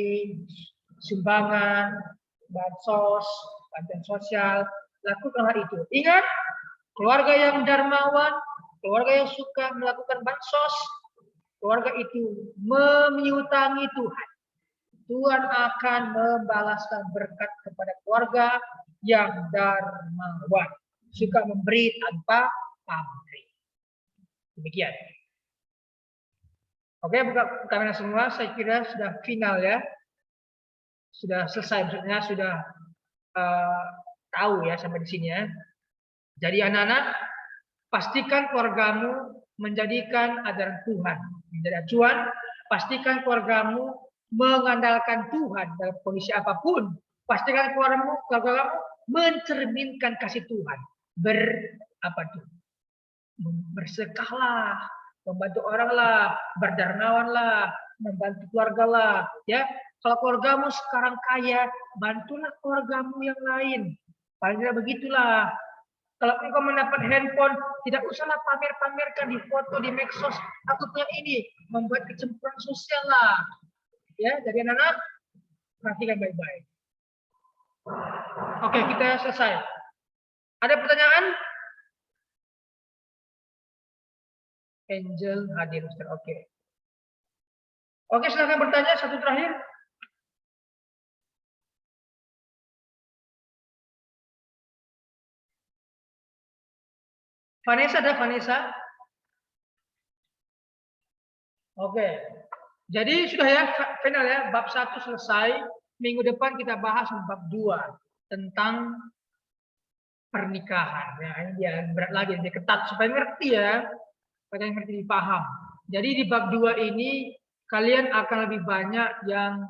sumbangan, bansos, bantuan sosial, lakukanlah itu. Ingat, keluarga yang dermawan, keluarga yang suka melakukan bansos, keluarga itu memiutangi Tuhan. Tuhan akan membalaskan berkat kepada keluarga yang dermawan, suka memberi tanpa pamrih. Demikian. Oke, buka kamera semua. Saya kira sudah final ya. Sudah selesai, maksudnya sudah tahu ya sampai di sini ya. Jadi anak-anak, pastikan keluargamu menjadikan ajaran Tuhan menjadi acuan. Pastikan keluargamu mengandalkan Tuhan dalam kondisi apapun. Pastikan keluargamu mencerminkan kasih Tuhan. Bersedekahlah, membantu orang lah, berdermawan lah, membantu keluarga lah, ya. Kalau keluargamu sekarang kaya, bantulah keluargamu yang lain. Paling tidak begitulah. Kalau engkau mendapat handphone, tidak usahlah pamer-pamerkan di foto di medsos. Aku punya ini, membuat kecemburuan sosial lah. Ya, jadi anak-anak perhatikan baik-baik. Oke, kita selesai. Ada pertanyaan? Angel hadir, Ustaz. Oke. Oke, silakan bertanya. Satu terakhir. Vanessa, ada Vanessa? Oke. Jadi sudah ya, final ya. Bab 1 selesai. Minggu depan kita bahas bab 2 tentang pernikahan. Ya, ini dia berat lagi, dia ketat supaya ngerti ya. Supaya ngerti, dipaham. Jadi di bab 2 ini kalian akan lebih banyak yang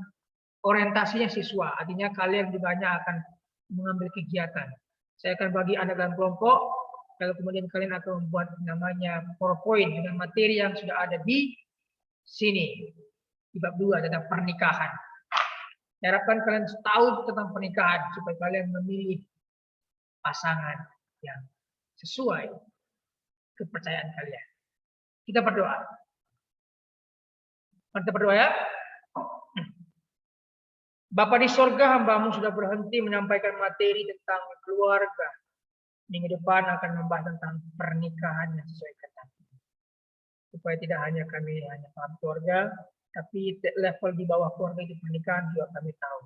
orientasinya siswa. Artinya kalian lebih banyak akan mengambil kegiatan. Saya akan bagi Anda dalam kelompok. Kalau kemudian kalian akan membuat namanya PowerPoint dengan materi yang sudah ada di sini. Di bab 2 tentang pernikahan. Saya harapkan kalian tahu tentang pernikahan supaya kalian memilih pasangan yang sesuai kepercayaan kalian. Kita berdoa. Kita berdoa ya. Bapa di sorga, hamba-Mu sudah berhenti menyampaikan materi tentang keluarga. Minggu depan akan membahas tentang pernikahan yang sesuai kata. Supaya tidak hanya kami hanya paham keluarga, tapi level di bawah keluarga itu pernikahan juga kami tahu.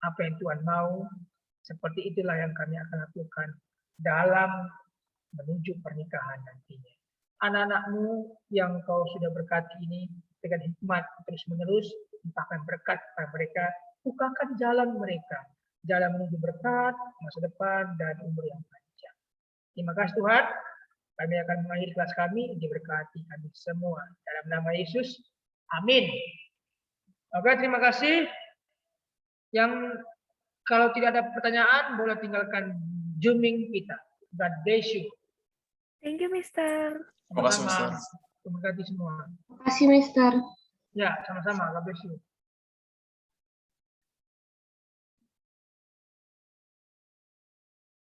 Apa yang Tuhan mau, seperti itulah yang kami akan lakukan dalam menuju pernikahan nantinya. Anak-anak-Mu yang Kau sudah berkati ini dengan hikmat terus-menerus, limpahkan berkat kepada mereka, bukakan jalan mereka, jalan menuju berkat, masa depan, dan umur yang panjang. Terima kasih Tuhan. Kami akan mengakhiri kelas kami, diberkati kami semua. Dalam nama Yesus, amin. Oke, terima kasih. Yang kalau tidak ada pertanyaan, boleh tinggalkan Zooming kita. God bless you. Thank you, Mister. Terima kasih, Mister. Terima kasih semua. Terima kasih, Mister. Ya, sama-sama. God bless you.